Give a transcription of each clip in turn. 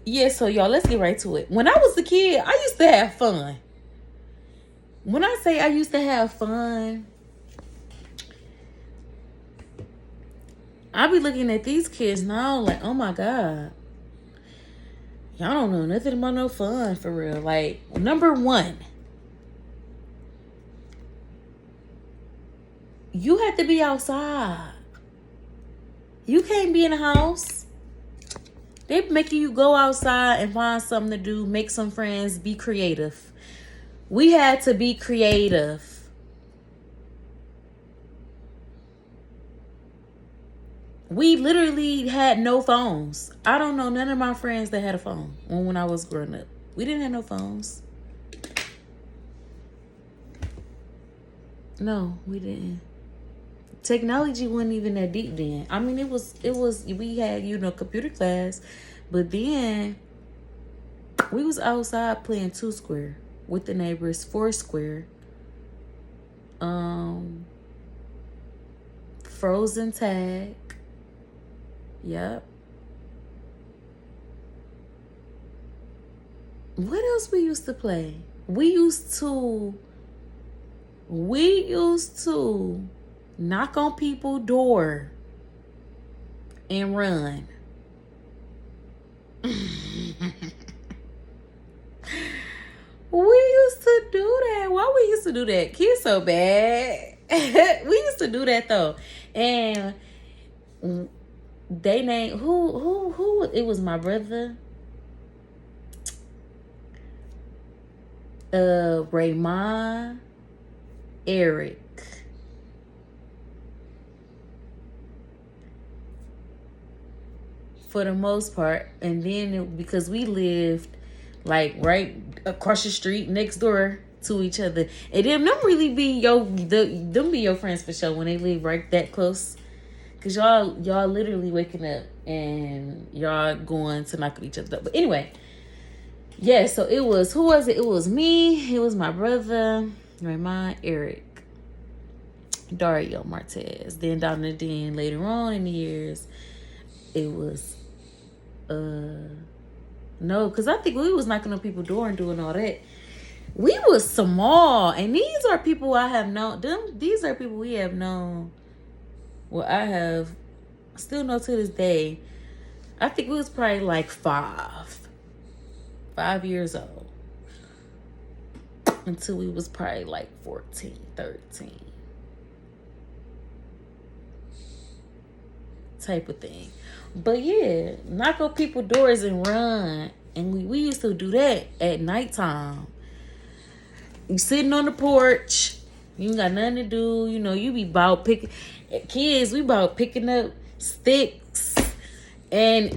Yeah, so y'all, let's get right to it. When I was a kid, I used to have fun. When I say I used to have fun, I be looking at these kids now like, oh my God. Y'all don't know nothing about no fun for real. Like, number one, you have to be outside. You can't be in the house. They making you go outside and find something to do, make some friends, be creative. We had to be creative. We literally had no phones. I don't know none of my friends that had a phone when I was growing up. We didn't have no phones. No, we didn't. Technology wasn't even that deep then. I mean, it was we had, computer class, but then we was outside playing two square with the neighbors, four square, frozen tag. Yep. What else we used to play? We used to knock on people's door and run. We used to do that. Why we used to do that? Kids so bad. We used to do that though. And they named who it was my brother. Raymond, Eric. For the most part, and then because we lived like right across the street next door to each other, and them really be them be your friends for sure when they live right that close, cause y'all literally waking up and y'all going to knock at each other up. But anyway, yeah, so it was, who was it? It was me, it was my brother, Raymond, Eric, Dario Martez. Then down the den later on in the years, it was no, because I think we was knocking on people's door and doing all that. We was small, and these are people I have known. These are people we have known. Well, I have still know to this day. I think we was probably like 5 years old until we was probably like 14, 13 type of thing. But yeah, knock on people's doors and run. And we used to do that at nighttime. You sitting on the porch, you ain't got nothing to do, you be about picking, kids, we about picking up sticks and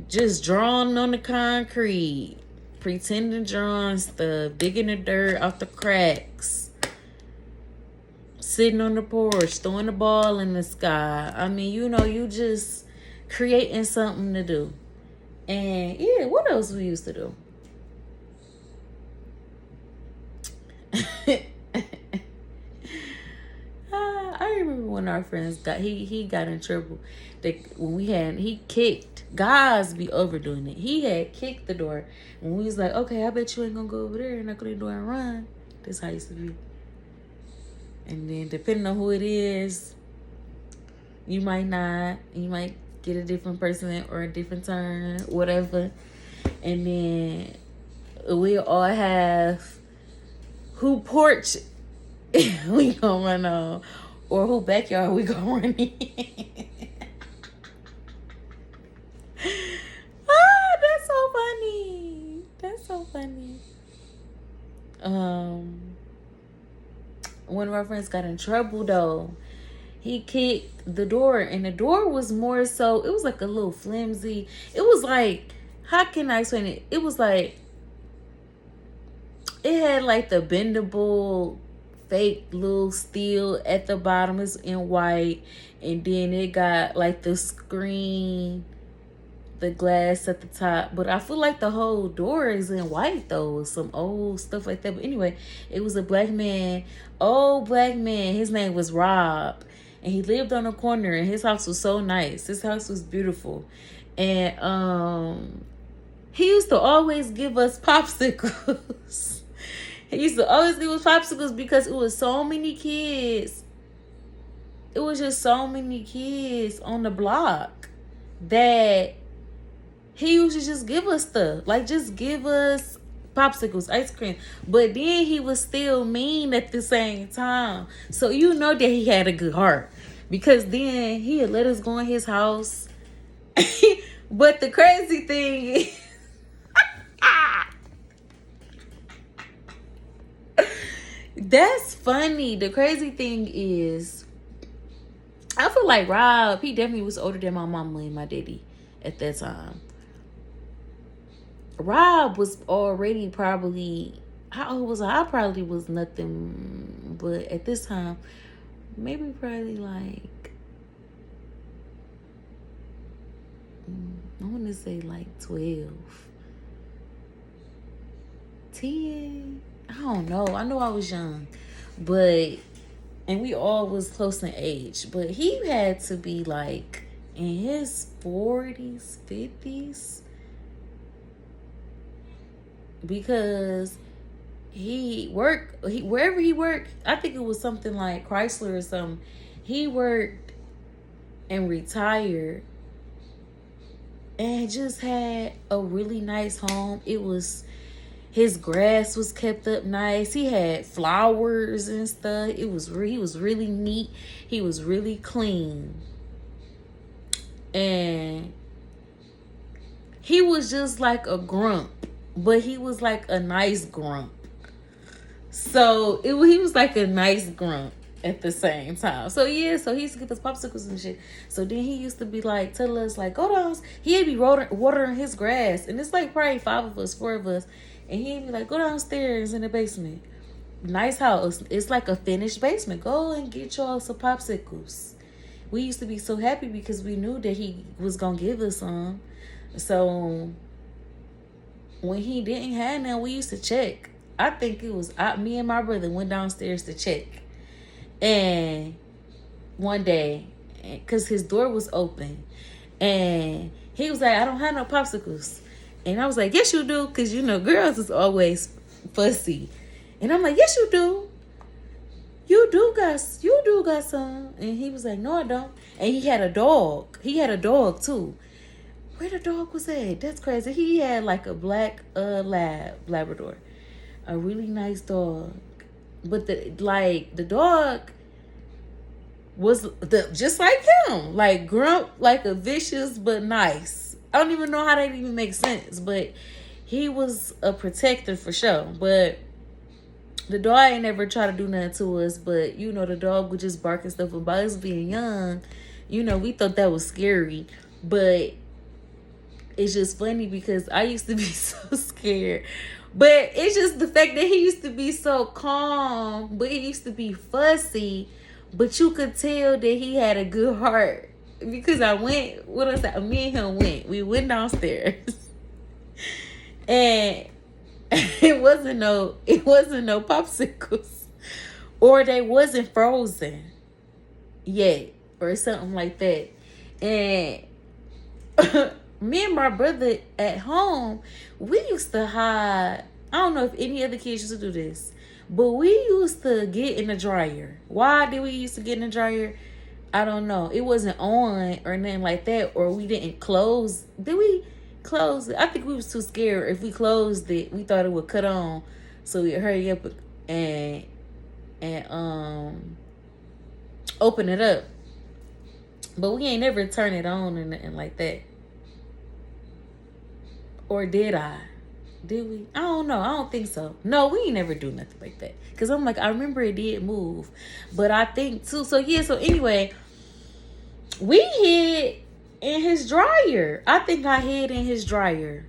just drawing on the concrete, pretending drawing stuff, digging the dirt off the cracks. Sitting on the porch, throwing the ball in the sky. I mean, you just creating something to do. And yeah, what else we used to do? I remember when our friends he got in trouble. He kicked, guys be overdoing it. He had kicked the door. And we was like, okay, I bet you ain't gonna go over there and knock on the door and run. That's how it used to be. And then depending on who it is, you might not. You might get a different person or a different turn, whatever. And then we all have who porch we gonna run on, or who backyard we gonna run in. That's so funny. That's so funny. One of our friends got in trouble though. He kicked the door, and the door was more so, it was like a little flimsy. It was like, how can I explain it? It was like, it had like the bendable fake little steel at the bottom. It's in white, and then it got like the screen, the glass at the top. But I feel like the whole door is in white though, some old stuff like that. But anyway, it was a black man, old black man. His name was Rob. And he lived on a corner, and his house was so nice. His house was beautiful. And he used to always give us popsicles. He used to always give us popsicles because it was so many kids. It was just so many kids on the block that he used to just give us stuff. Like, just give us popsicles, ice cream. But then he was still mean at the same time. So you know that he had a good heart. Because then he had let us go in his house. But the crazy thing is... That's funny. The crazy thing is... I feel like Rob, he definitely was older than my mama and my daddy at that time. Rob was already probably, how old was I? I probably was nothing, but at this time, maybe probably like, I want to say like 12, 10, I don't know. I know I was young, but, and we all was close in age, but he had to be like in his 40s, 50s, because wherever he worked, I think it was something like Chrysler or something. He worked and retired and just had a really nice home. His grass was kept up nice. He had flowers and stuff. He was really neat. He was really clean. And he was just like a grump, but he was like a nice grump. So he was like a nice grump at the same time. So yeah, so he used to give us popsicles and shit. So then he used to be like, tell us like, go down. He'd be watering his grass, and it's like probably 5 of us, 4 of us, and he'd be like, go downstairs in the basement. Nice house. It's like a finished basement. Go and get y'all some popsicles. We used to be so happy because we knew that he was gonna give us some. So when he didn't have none, we used to check. I think it was me and my brother went downstairs to check. And one day, because his door was open, and he was like, I don't have no popsicles. And I was like, yes, you do. Because, you know, girls is always fussy. And I'm like, yes, you do. You do got some. And he was like, no, I don't. And he had a dog. He had a dog, too. Where the dog was at? That's crazy. He had like a black Labrador. A really nice dog. But the dog was just like him. Like grump, like a vicious but nice. I don't even know how that even makes sense. But he was a protector for sure. But the dog ain't never try to do nothing to us. But, you know, the dog would just bark and stuff. And by us being young, you know, we thought that was scary. But it's just funny because I used to be so scared. But it's just the fact that he used to be so calm, but he used to be fussy. But you could tell that he had a good heart. Because me and him went. We went downstairs. And it wasn't no popsicles. Or they wasn't frozen yet. Or something like that. And me and my brother at home, we used to hide. I don't know if any other kids used to do this, but we used to get in the dryer. Why did we used to get in the dryer? I don't know. It wasn't on or nothing like that, or we didn't close. Did we close it? I think we was too scared. If we closed it, we thought it would cut on, so we'd hurry up and open it up. But we ain't never turn it on or nothing like that. Or did I? Did we? I don't know. I don't think so. No, we ain't never do nothing like that. Because I'm like, I remember it did move. But I think too. So yeah, so anyway, we hid in his dryer. I think I hid in his dryer.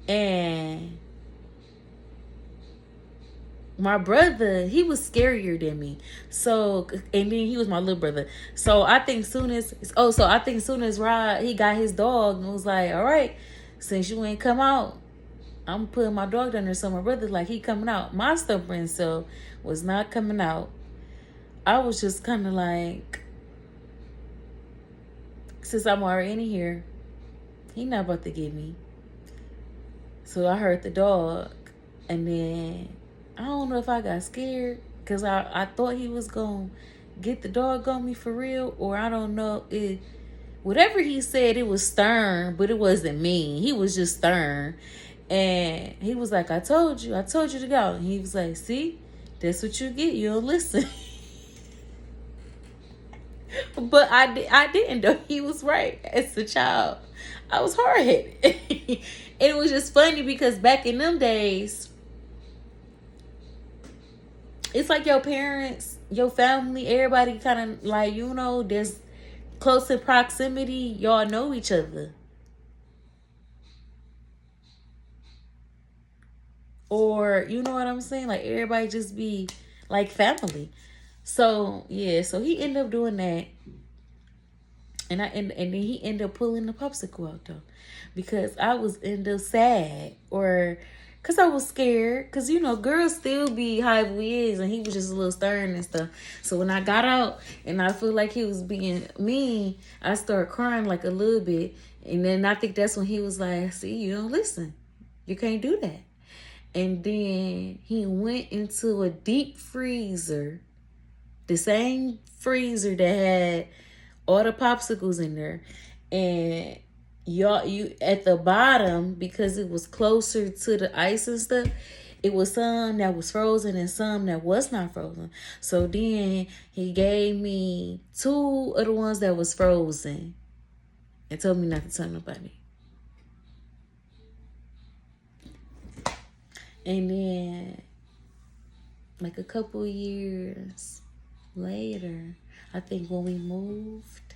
And my brother, he was scarier than me. So, and then he was my little brother. So I think soon as Rod, he got his dog and was like, all right, since you ain't come out, I'm putting my dog down there. So my brother, like, he coming out. My stubborn self was not coming out. I was just kind of like, since I'm already in here, he not about to get me. So I heard the dog, and then I don't know if I got scared because I thought he was going to get the dog on me for real, or I don't know. Whatever he said, it was stern, but it wasn't mean. He was just stern. And he was like, I told you to go. And he was like, see, that's what you get. You don't listen. But I didn't though. He was right. As a child, I was hard-headed. And it was just funny because back in them days, it's like your parents, your family, everybody kind of like, there's close in proximity. Y'all know each other. Or, you know what I'm saying? Like, everybody just be like family. So, yeah. So, he ended up doing that. And then he ended up pulling the popsicle out, though. Because I was end up sad. Or, because I was scared. Because, girls still be high is. And he was just a little stern and stuff. So, when I got out and I feel like he was being mean, I started crying like a little bit. And then I think that's when he was like, see, you don't listen. You can't do that. And then he went into a deep freezer, the same freezer that had all the popsicles in there. And you at the bottom, because it was closer to the ice and stuff, it was some that was frozen and some that was not frozen. So then he gave me 2 of the ones that was frozen and told me not to tell nobody. And then, like a couple years later, I think when we moved,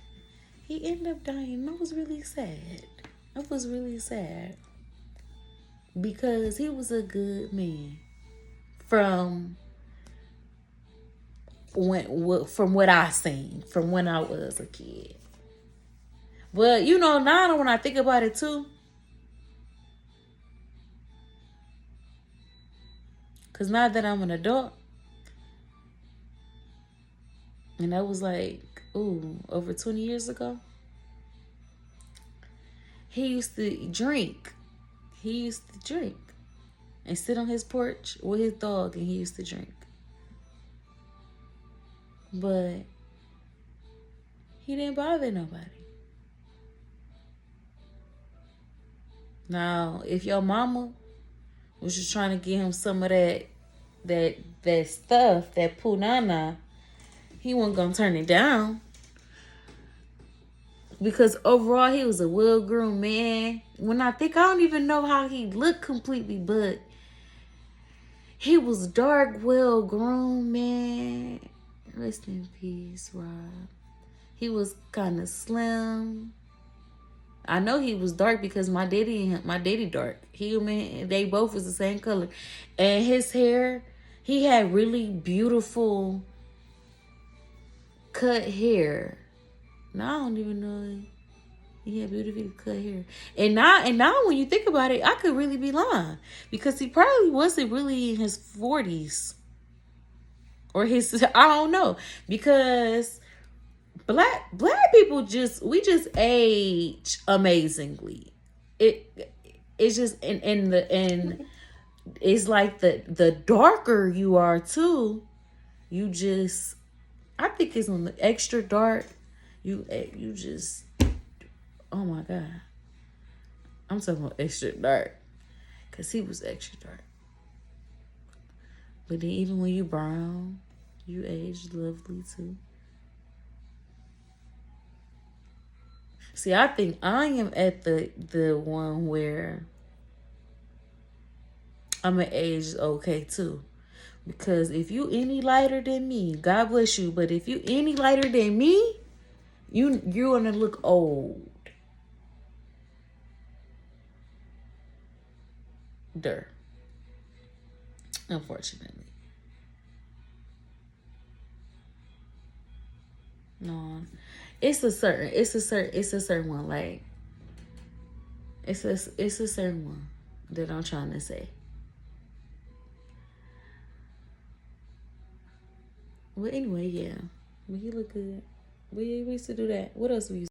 he ended up dying. I was really sad. Because he was a good man. From what I seen, from when I was a kid. But, now when I think about it too, because now that I'm an adult, and that was like, over 20 years ago, he used to drink. And sit on his porch with his dog, and he used to drink. But he didn't bother nobody. Now, if your mama was just trying to get him some of that stuff, that punana, he wasn't gonna turn it down. Because overall, he was a well-groomed man. I don't even know how he looked completely, but he was dark, well-groomed, man. Rest in peace, Rob. He was kind of slim. I know he was dark because my daddy dark. They both was the same color. And his hair, he had really beautiful cut hair. Now I don't even know. He had beautifully cut hair. And now when you think about it, I could really be lying. Because he probably wasn't really in his 40s. Or I don't know. Because black people just age amazingly. It's just and it's like the darker you are too, you just, I think it's on the extra dark. You just, oh my God. I'm talking about extra dark. Because he was extra dark. But then even when you brown, you age lovely too. See, I think I am at the one where I'm at age okay too. Because if you any lighter than me, God bless you. But if you any lighter than me, you're gonna look old. Unfortunately. No. It's a certain one. Like, it's a certain one that I'm trying to say. Well, anyway, yeah. But he look good. We used to do that. What else we used